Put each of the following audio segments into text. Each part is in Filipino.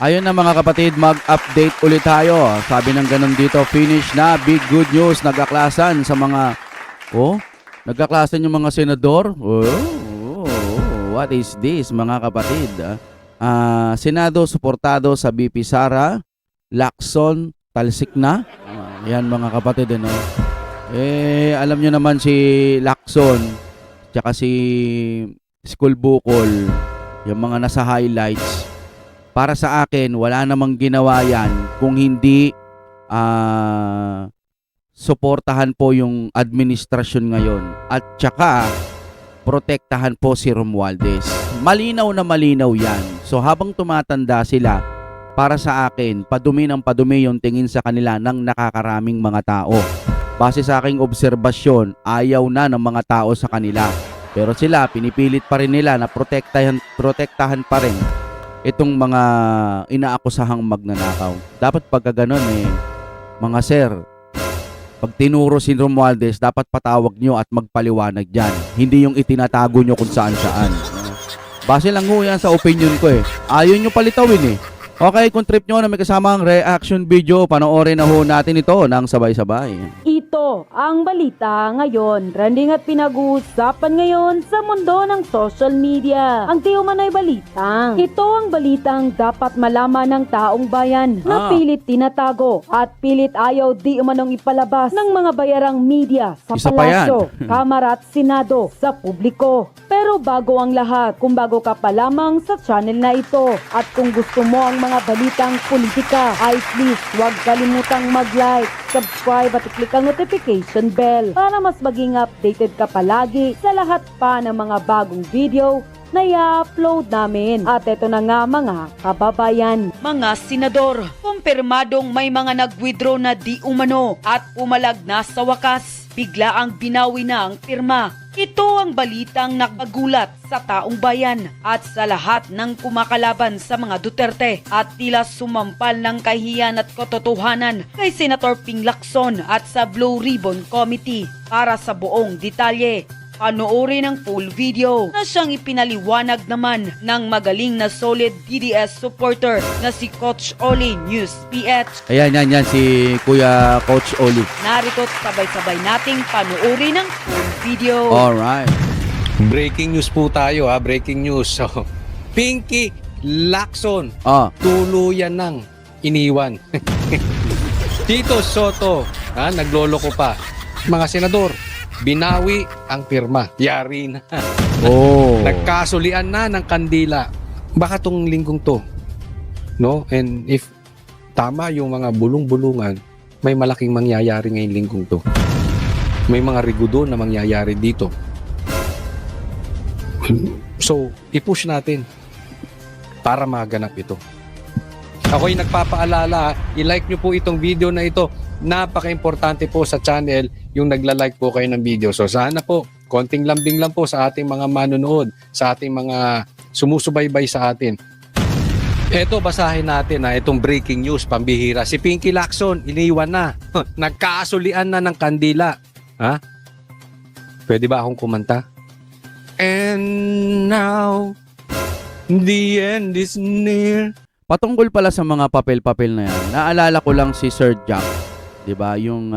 Ayun na mga kapatid, mag-update ulit tayo. Sabi ng ganun dito, finish na, big good news, nagkaklasan sa mga, nagkaklasan yung mga senador. What is this mga kapatid? Senado suportado sa BP Sara, Lacson, talsik na. Yan mga kapatid, ano? Alam nyo naman si Lacson, tsaka si School Bukol, yung mga nasa highlights. Para sa akin, wala namang ginawa yan kung hindi suportahan po yung administrasyon ngayon. At tsaka, protektahan po si Romualdez. Malinaw na malinaw yan. So habang tumatanda sila, para sa akin, padumi ng padumi yung tingin sa kanila ng nakakaraming mga tao. Base sa aking obserbasyon, ayaw na ng mga tao sa kanila. Pero sila, pinipilit pa rin nila na protektahan pa rin itong mga inaakusahang magnanakaw. Dapat pagka ganun mga sir, pag tinuro si Romualdez, dapat patawag nyo at magpaliwanag dyan. Hindi yung itinatago nyo kung saan-saan. Base lang ho yan sa opinion ko Ayaw nyo palitawin Okay, kung trip nyo na may kasamang reaction video, panoorin na ho natin ito ng sabay-sabay. Ito ang balita ngayon. Trending at pinag-uusapan ngayon sa mundo ng social media. Ang di umano'y balitang. Ito ang balitang dapat malaman ng taong bayan na pilit tinatago at pilit ayaw di umanong ipalabas ng mga bayarang media sa palasyo, kamara at senado sa publiko. Pero bago ang lahat, kung bago ka pa lamang sa channel na ito at kung gusto mo ang mga balitang politika, ay please huwag kalimutang mag-like, subscribe at i-click ang notification bell para mas maging updated ka palagi sa lahat pa ng mga bagong video na i-upload namin. At ito na nga mga kababayan. Mga senador, kumpirmadong may mga nag-withdraw na di umano at pumalag na sa wakas. Bigla ang binawi na ang pirma. Ito ang balitang nakagulat sa taong bayan at sa lahat ng kumakalaban sa mga Duterte at tila sumampal ng kahiyan at katotohanan kay Senator Ping Lacson at sa Blue Ribbon Committee. Para sa buong detalye, panoorin ang full video na siyang ipinaliwanag naman ng magaling na solid DDS supporter na si Coach Oli News PH. Ayan si Kuya Coach Oli. Narito't sabay-sabay nating panoorin ang full video. Alright. Breaking news po tayo breaking news. So, Pinky Lacson, tuluyan ng iniwan. Tito Soto, nagloloko pa. Mga senador, binawi ang pirma. Yari na. Nagkasulian na ng kandila. Baka tong linggong to, no? And if tama yung mga bulong-bulungan, may malaking mangyayari ngayong linggong to. May mga rigudo na mangyayari dito. So, i-push natin para maganap ito. Ako'y nagpapaalala, i-like nyo po itong video na ito. Napaka-importante po sa channel yung nagla-like po kayo ng video. So sana po, konting lambing lang po sa ating mga manonood, sa ating mga sumusubaybay sa atin. Eto, basahin natin itong breaking news, pambihira. Si Pinky Lacson, iniwan na. Nagkasulian na ng kandila. Pwede ba akong kumanta? And now, the end is near. Patungkol pala sa mga papel-papel na yan, naalala ko lang si Sir Jack. 'Di ba? Yung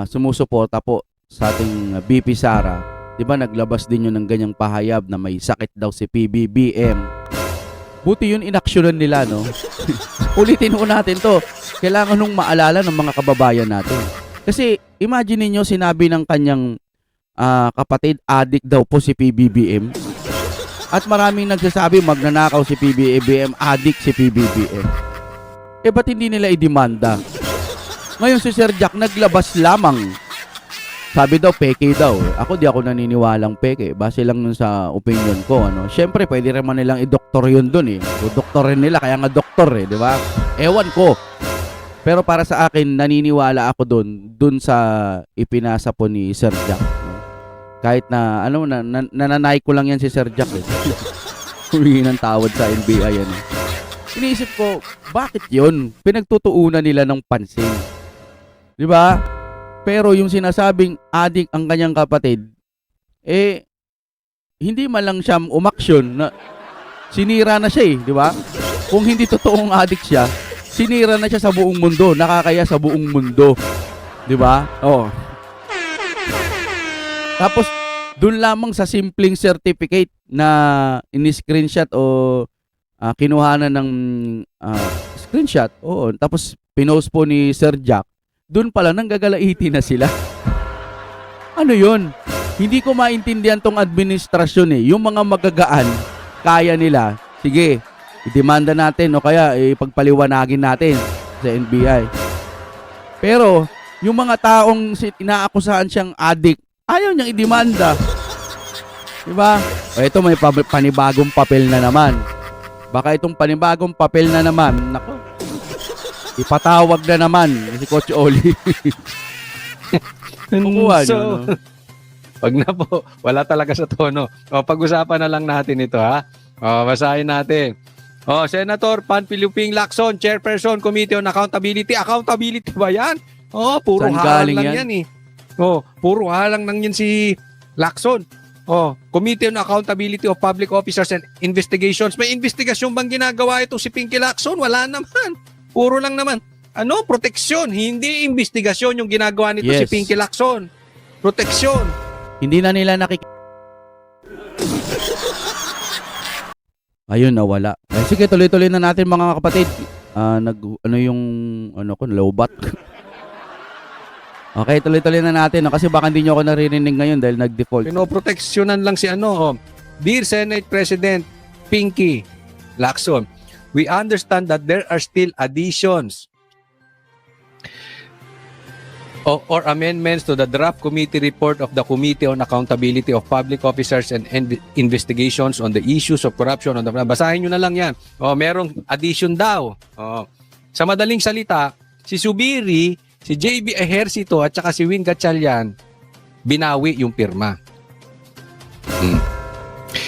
sumusuporta po sa ating BP Sara. 'Di ba naglabas din yun ng ganyang pahayag na may sakit daw si PBBM. Buti yun inaksyonan nila, no? Ulitin ko natin 'to. Kailangan nung maalala ng mga kababayan natin. Kasi imagine niyo sinabi ng kanyang kapatid addict daw po si PBBM. At maraming nagsasabi magnanakaw si PBBM, addict si PBBM. Ba't hindi nila idemanda? Ngayon si Sir Jack naglabas lamang. Sabi daw, peke daw. Ako di ako naniniwalang peke. Base lang nun sa opinion ko. Siyempre, pwede rin man nilang i-doktor yun dun doktorin nila, kaya nga doktor di ba? Ewan ko. Pero para sa akin, naniniwala ako dun sa ipinasa po ni Sir Jack. Kahit na, nananay ko lang yan si Sir Jack. Humingi ng tawad sa NBI yan. Iniisip ko, bakit yun? Pinagtutuunan nila ng pansin. Di ba? Pero yung sinasabing adik ang kanyang kapatid, hindi man lang siya umaksyon na sinira na siya di ba? kung hindi totoong addict siya, sinira na siya sa buong mundo, nakakaya sa buong mundo. 'Di ba? Oh. Tapos doon lamang sa simpleng certificate na ini-screenshot o kinuhanan ng screenshot, oo, tapos pinost po ni Sir Jack, doon pala nanggagalaiti na sila. Ano 'yun? Hindi ko maintindihan tong administrasyon eh. Yung mga magagaan, kaya nila. Sige, idemanda natin o kaya ipagpaliwanagin natin sa NBI. Pero, yung mga taong inaakusahan siyang addict, ayaw niyang idemanda. Diba? O ito may panibagong papel na naman. Baka itong panibagong papel na naman, nako, ipatawag na naman si Coach Oli. Kukuha niyo, no? Wag na po, wala talaga sa tono. O, pag-usapan na lang natin ito, ha? O, basahin natin. O, Senator Panfiluping Lacson, Chairperson, Committee on Accountability. Accountability ba yan? O, puro Saan halang galing lang yan eh. O, puro halang lang yan si Lacson. O, Committee on Accountability of Public Officers and Investigations. May investigasyon bang ginagawa ito si Pinky Lacson? Wala naman. Puro lang naman. Ano? Proteksyon. Hindi investigasyon yung ginagawa nito si Yes. Pinky Lacson. Proteksyon. Hindi na nila Ayun, nawala. Sige, tuloy-tuloy na natin mga kapatid. Lowbat. Okay, tuloy-tuloy na natin. Kasi baka hindi nyo ako naririnig ngayon dahil nag-default. Pinoproteksyonan lang si Dear Senate President Pinky Lacson, we understand that there are still additions or amendments to the draft committee report of the Committee on Accountability of Public Officers and Investigations on the issues of corruption. Basahin nyo na lang yan. Merong addition daw. Sa madaling salita, si Subiri, si JB Ejercito at saka si Win Gatchalian, binawi yung pirma.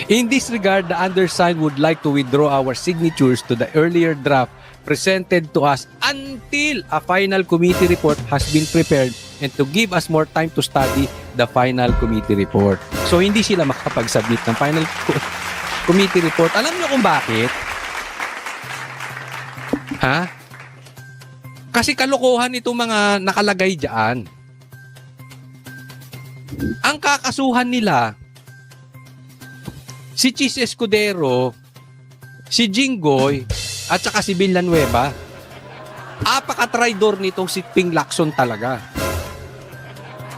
In this regard, the undersigned would like to withdraw our signatures to the earlier draft presented to us until a final committee report has been prepared and to give us more time to study the final committee report. So, hindi sila makapag-submit ng final committee report. Alam niyo kung bakit? Ha? Kasi kalokohan itong mga nakalagay dyan. Ang kakasuhan nila, si Chis Escudero, si Jinggoy, at saka si Villanueva, apaka-traidor nitong si Ping Lacson talaga.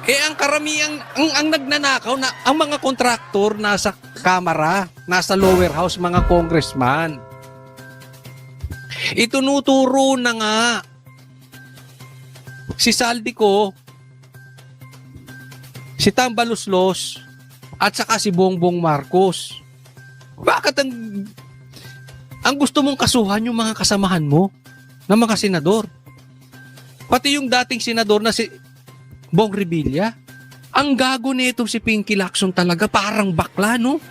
Ang karamihan, ang nagnanakaw, ang mga kontraktor nasa Kamara, nasa lower house, mga congressman. Itunuturo na nga si Saldico, si Tambaluslos, at saka si Bongbong Marcos. Bakit ang gusto mong kasuhan yung mga kasamahan mo na mga senador? Pati yung dating senador na si Bong Revilla. Ang gago nito si Pinky Lacson talaga, parang bakla, no?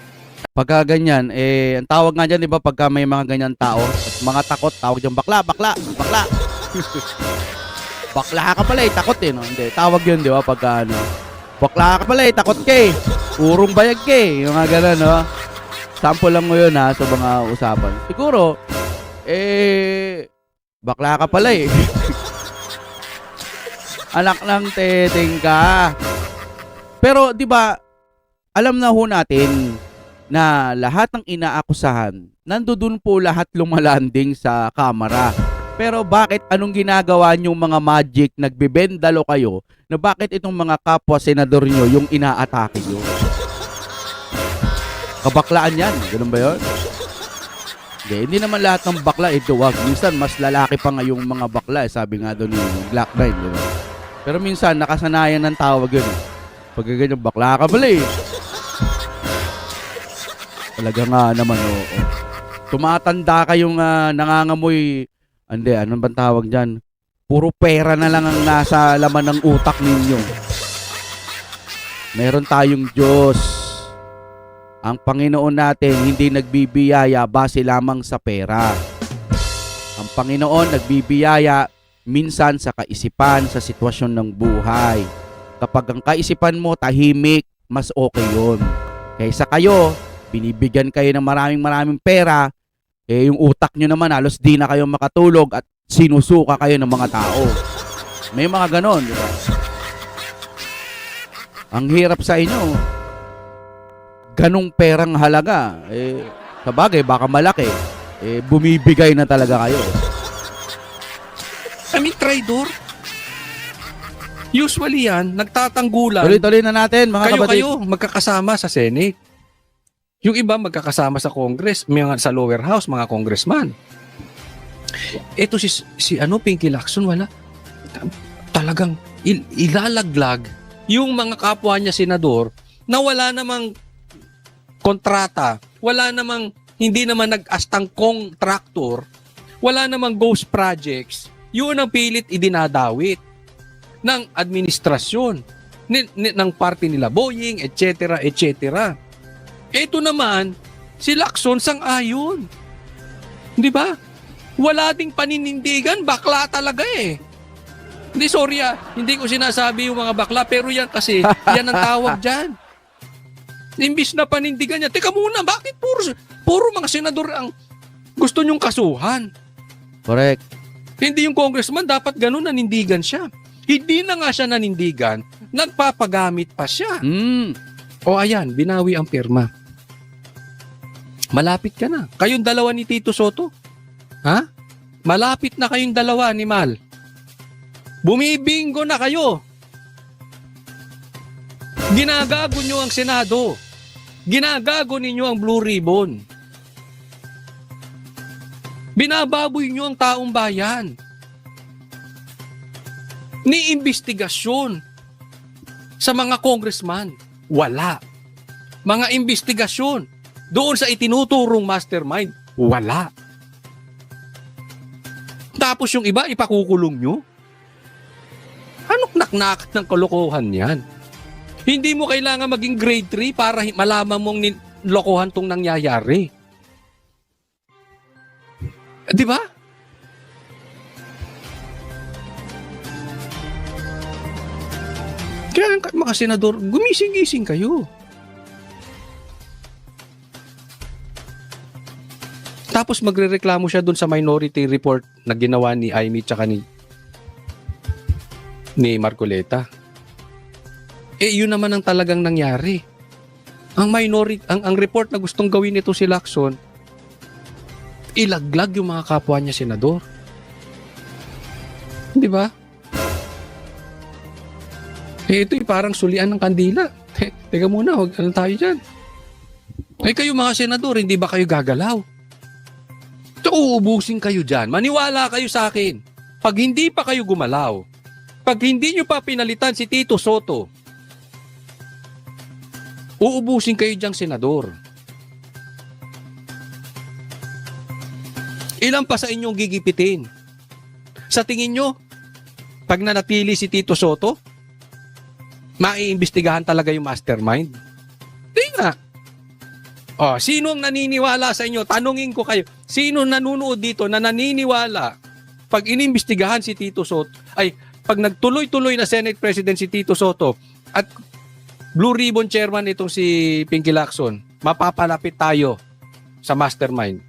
Pagka ganyan, ang tawag nga dyan, di ba, pagka may mga ganyan tao, at mga takot, tawag dyan, bakla. Bakla ka pala takot no? Hindi, tawag yun, di ba, pagka bakla ka pala takot ka urong bayag ka yung mga gano'n, no? Sample lang mo yun, ha, sa mga usapan. Siguro, bakla ka pala Anak ng teteng ka. Pero, di ba, alam na ho natin na lahat ng inaakusahan, nandoon po lahat lumalanding sa kamera. Pero bakit anong ginagawa niyong mga magic, nagbebendalo kayo, na bakit itong mga kapwa senador niyo yung inaatake niyo? Kabaklaan yan, ganun ba yun? Hindi naman lahat ng bakla duwag. Minsan mas lalaki pa nga yung mga bakla, sabi nga doon ni Black Knight, di ba? Pero minsan nakasanayan ng tawag yun. Pag ganyan, bakla ka pala Talaga nga naman, oo. Tumatanda kayong nangangamoy, anong bang tawag dyan? Puro pera na lang ang nasa laman ng utak ninyo. Meron tayong Diyos. Ang Panginoon natin hindi nagbibiyaya base lamang sa pera. Ang Panginoon nagbibiyaya minsan sa kaisipan, sa sitwasyon ng buhay. Kapag ang kaisipan mo tahimik, mas okay yun. Kaysa kayo, binibigyan kayo ng maraming pera, yung utak nyo naman, halos di na kayo makatulog at sinusuka kayo ng mga tao. May mga ganon, di ba? Ang hirap sa inyo, ganong perang halaga, sa bagay, baka malaki, bumibigay na talaga kayo. I mean, traidor. Usually yan, nagtatanggulan. Tuloy-tuloy na natin, mga kapatid. Kayo magkakasama sa Senate. Yung iba magkakasama sa Congress, sa lower house, mga congressman. Ito si Pinky Lacson, wala. Talagang ilalaglag yung mga kapwa niya senador na wala namang kontrata, wala namang, hindi naman nag-astang contractor, wala namang ghost projects, yun ang pilit idinadawit ng administrasyon, ng party nila, Boeing, etc., etc. Ito naman, si Lacson sang-ayon. Di ba? Wala ding paninindigan, bakla talaga eh. Hindi, sorry hindi ko sinasabi yung mga bakla, pero yan kasi, yan ang tawag dyan. Imbis na panindigan niya, teka muna, bakit puro mga senador ang gusto nyong kasuhan? Correct. Hindi yung congressman, dapat ganun, nanindigan siya. Hindi na nga siya nanindigan, nagpapagamit pa siya. O ayan, binawi ang pirma. Malapit ka na. Kayong dalawa ni Tito Soto. Ha? Malapit na kayong dalawa ni Mal. Bumibingo na kayo. Ginagago nyo ang Senado. Ginagago ninyo ang Blue Ribbon. Binababoy nyo ang taong bayan. Ni investigasyon sa mga congressman. Wala. Mga investigasyon doon sa itinuturong mastermind. Wala. Tapos yung iba, ipakukulong nyo? Anong naknak ng kalokohan yan? Hindi mo kailangan maging grade 3 para malaman mong lokohan tong nangyayari. Di ba? Kaya mga senador, gumising-gising kayo. Tapos magrereklamo siya dun sa minority report na ginawa ni Amy tsaka ni Marcoleta. Yun naman ang talagang nangyari. Ang report na gustong gawin nito si Lacson, ilaglag yung mga kapwa niya senador. Di ba? Ito'y parang sulian ng kandila. Teka muna, huwag tayo dyan. Kayo mga senador, hindi ba kayo gagalaw? So, uubusin kayo dyan. Maniwala kayo sa akin. Pag hindi pa kayo gumalaw, pag hindi nyo pa pinalitan si Tito Soto, uubusin kayo dyang senador. Ilan pa sa inyong gigipitin? Sa tingin nyo, pag nanatili si Tito Soto, maiimbestigahan talaga yung mastermind? Di nga. Sino ang naniniwala sa inyo? Tanungin ko kayo. Sino nanunood dito na naniniwala pag inimbestigahan si Tito Soto, pag nagtuloy-tuloy na Senate President si Tito Soto at Blue Ribbon Chairman itong si Pinky Lacson, mapapalapit tayo sa mastermind?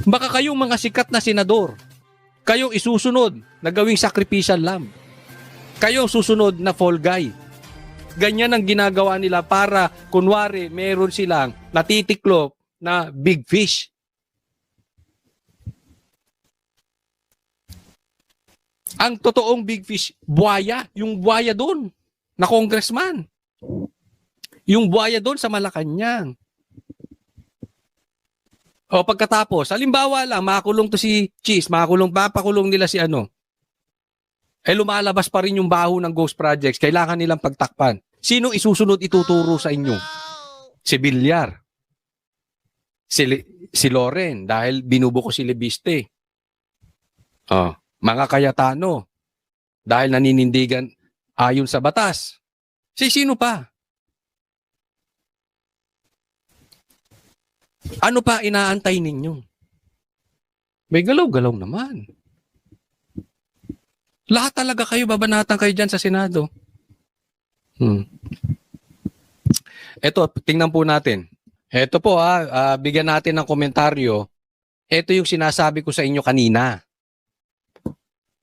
Baka kayong mga sikat na senador, kayong isusunod na gawing sacrificial lamb. Kayong susunod na fall guy. Ganyan ang ginagawa nila para kunwari meron silang natitiklop na big fish. Ang totoong big fish, buhaya. Yung buhaya doon na congressman. Yung buhaya doon sa Malacanang. Pagkatapos, halimbawa lang, makakulong to si Cheese, papakulong nila si lumalabas pa rin yung baho ng ghost projects. Kailangan nilang pagtakpan. Sino isusunod ituturo sa inyo? Si Villar. Si Loren, dahil binubuko si Lebiste. Mga Cayetano, dahil naninindigan ayon sa batas. Sino pa? Ano pa inaantay ninyo? May galaw-galaw naman. Lahat talaga kayo, babanatan kayo dyan sa Senado. Ito, tingnan po natin. Eto po bigyan natin ng komentaryo. Ito yung sinasabi ko sa inyo kanina.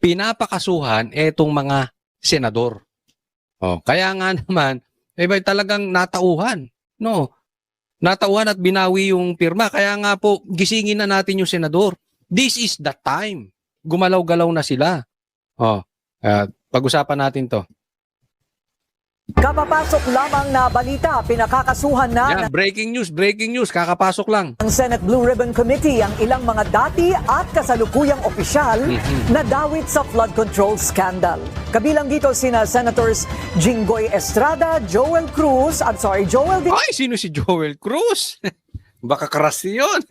Pinapakasuhan etong mga senador. Kaya nga naman, talagang natauhan. No, natauhan at binawi yung pirma. Kaya nga po, gisingin na natin yung senador. This is the time. Gumalaw-galaw na sila. Pag-usapan natin to. Kapapasok lamang na balita, pinakakasuhan na Breaking news, kakapasok lang. ng Senate Blue Ribbon Committee ang ilang mga dati at kasalukuyang opisyal na dawit sa flood control scandal. Kabilang dito sina Senators Jinggoy Estrada, Joel Ay, sino si Joel Cruz? Baka karas yun.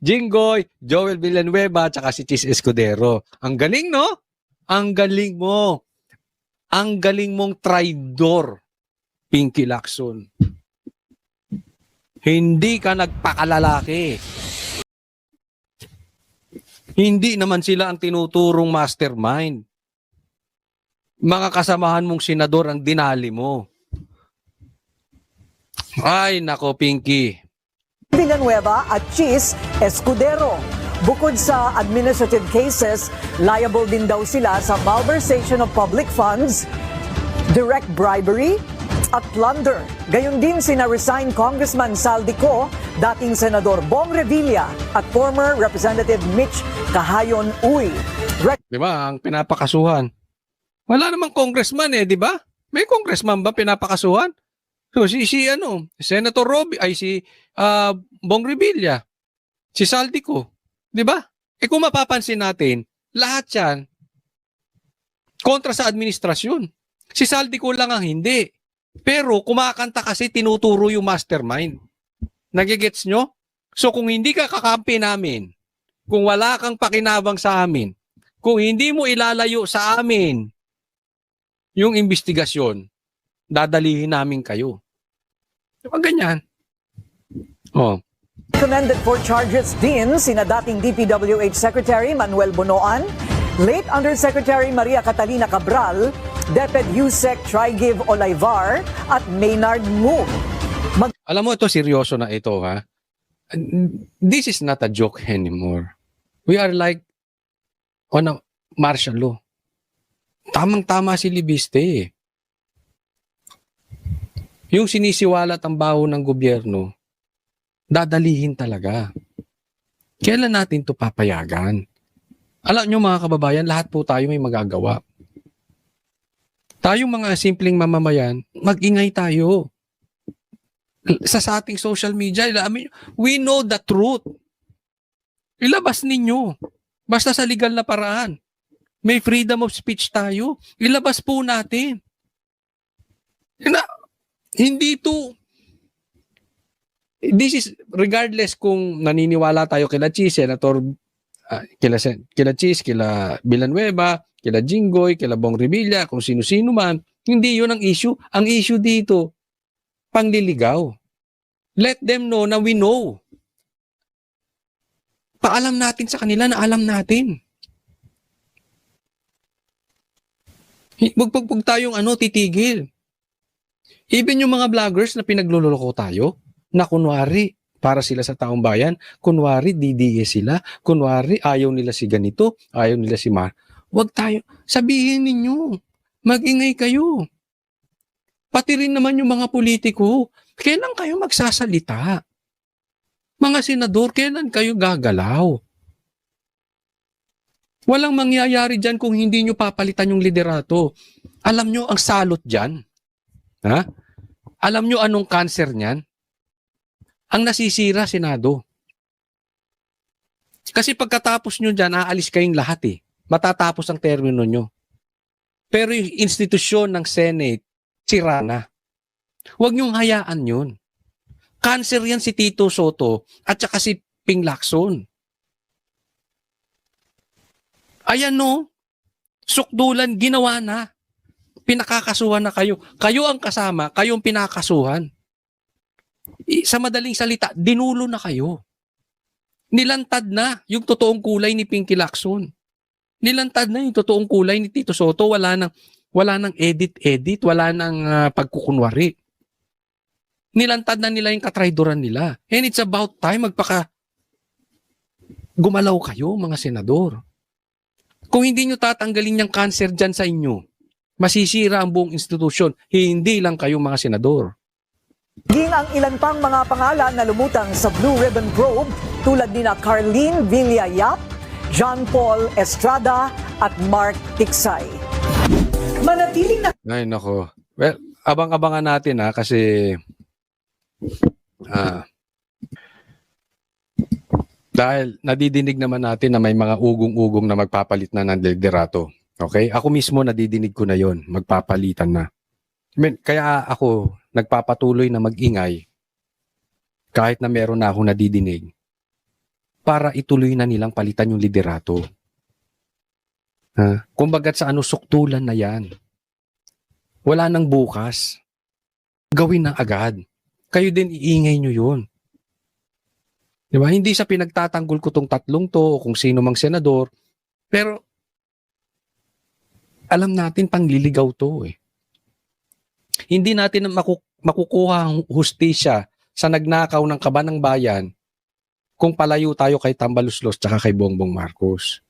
Jinggoy, Joel Villanueva, tsaka si Chis Escudero. Ang galing, no? Ang galing mo. Ang galing mong traidor, Pinky Lacson. Hindi ka nagpakalalaki. Hindi naman sila ang tinuturong mastermind. Mga kasamahan mong senador ang dinali mo. Ay, nako, Pinky. Villanueva at Chis Escudero. Bukod sa administrative cases, liable din daw sila sa malversation of public funds, direct bribery, at plunder. Gayon din sina resigned Congressman Saldico, dating Senador Bong Revilla, at former Representative Mitch Cahayon Uy. Di ba, ang pinapakasuhan? Wala namang congressman di ba? May congressman ba pinapakasuhan? So, Senator si Bong Revilla, si Saldico. Di ba? Kung mapapansin natin, lahat yan kontra sa administrasyon. Si Saldico lang ang hindi. Pero kumakanta kasi tinuturo yung mastermind. Nagigets nyo? So kung hindi ka kakampi namin, kung wala kang pakinabang sa amin, kung hindi mo ilalayo sa amin yung investigasyon, dadalihin namin kayo. Diba ganyan? Commended for charges din sina dating DPWH Secretary Manuel Bonoan, late Undersecretary Maria Catalina Cabral, DepEd Yusek Trigive Olaivar at Maynard Mu. Alam mo, ito seryoso na ito, ha? This is not a joke anymore. We are like on a martial law. Tamang-tama si Libiste. Yung sinisiwalat ang baho ng gobyerno, dadalihin talaga. Kailan natin to papayagan? Alam nyo mga kababayan, lahat po tayo may magagawa. Tayong mga simpleng mamamayan, mag-ingay tayo. Sa ating social media, we know the truth. Ilabas ninyo. Basta sa legal na paraan. May freedom of speech tayo. Ilabas po natin. Hindi to. This is regardless kung naniniwala tayo kila Chis, Senator, kila Chis, kila Villanueva, kila Jinggoy, kila Bong Revilla, kung sino-sino man, hindi yun ang issue. Ang issue dito, pangliligaw. Let them know na we know. Paalam natin sa kanila na alam natin. Wag tayong titigil. Even yung mga vloggers na pinagluloko tayo, na kunwari para sila sa taong bayan, kunwari DDS sila, kunwari ayaw nila si ganito, ayaw nila si Mar. Wag tayo. Sabihin ninyo, mag-ingay kayo. Pati rin naman yung mga politiko, kailan kayo magsasalita? Mga senador, kailan kayo gagalaw? Walang mangyayari dyan kung hindi nyo papalitan yung liderato. Alam nyo ang salot dyan? Ha? Alam nyo anong cancer niyan? Ang nasisira, Senado. Kasi pagkatapos nyo dyan, aalis kayong lahat Matatapos ang termino nyo. Pero yung institusyon ng Senate, sira na. Huwag nyong hayaan yun. Cancer yan si Tito Soto at saka si Ping Lacson. Ayan sukdulan, ginawa na. Pinakakasuhan na kayo. Kayo ang kasama, kayong pinakasuhan. Sa madaling salita, dinulo na kayo. Nilantad na yung totoong kulay ni Pinky Lacson. Nilantad na yung totoong kulay ni Tito Soto. Wala nang edit, wala nang pagkukunwari. Nilantad na nila yung katrayduran nila. And it's about time gumalaw kayo, mga senador. Kung hindi nyo tatanggalin yung cancer dyan sa inyo, masisira ang buong institusyon. Hindi lang kayo, mga senador. Ging ang ilan pang mga pangalan na lumutang sa Blue Ribbon Probe tulad nina Carlene Villayap, John Paul Estrada at Mark Tiksay. Manatiling na Ay, nako. Well, abang-abangan natin kasi dahil nadidinig naman natin na may mga ugong-ugong na magpapalit na ng liderato. Okay? Ako mismo nadidinig ko na yon, magpapalitan na. Kaya ako nagpapatuloy na mag-ingay kahit na meron na ako nadidinig para ituloy na nilang palitan yung liderato. Kumbagat sa suktulan na yan. Wala nang bukas. Gawin na agad. Kayo din iingay nyo yun. Diba? Hindi sa pinagtatanggol ko tong tatlong to o kung sino mang senador. Pero alam natin pangliligaw to eh. Hindi natin makukuha ang hustisya sa nagnakaw ng kaban ng bayan kung palayo tayo kay Tambaluslos tsaka kay Bongbong Marcos.